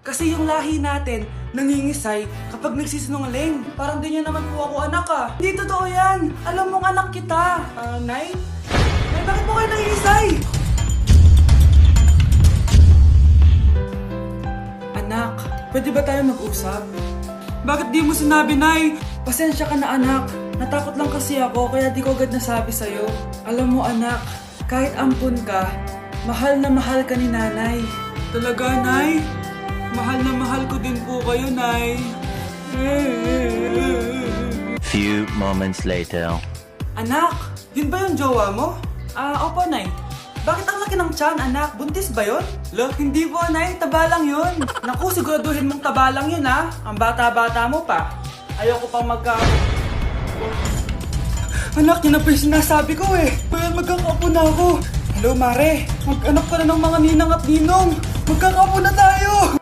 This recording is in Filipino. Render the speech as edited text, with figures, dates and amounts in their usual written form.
Kasi yung lahi natin, nangingisay kapag nagsisinungaling. Parang di niya naman po ako anak ah. Hindi totoo yan. Alam mong anak kita. Nay? Nay, bakit po kayo nangingisay? Anak, pwede ba tayo mag-usap? Bakit di mo sinabi, Nay? Pasensya ka na, anak. Natakot lang kasi ako, kaya di ko agad nasabi sa'yo. Alam mo, anak, kahit ampun ka, mahal na mahal ka ni nanay. Talaga, Nay? Mahal na mahal ko din po kayo, Nay. Few moments later. Anak, yun ba yung jowa mo? Opo, Nay. Bakit ang laki ng tiyan, anak? Buntis ba yun? Look, hindi po, Nay. Taba lang yun. Naku, siguraduhin mong taba lang yun, ha? Ang bata-bata mo pa. Ayoko pang Anak, yun na po yung sinasabi ko eh. Kaya magkakapo na ako. Hello, Mare. Mag-anak ka na ng mga ninang at ninong. Magkakapo na tayo.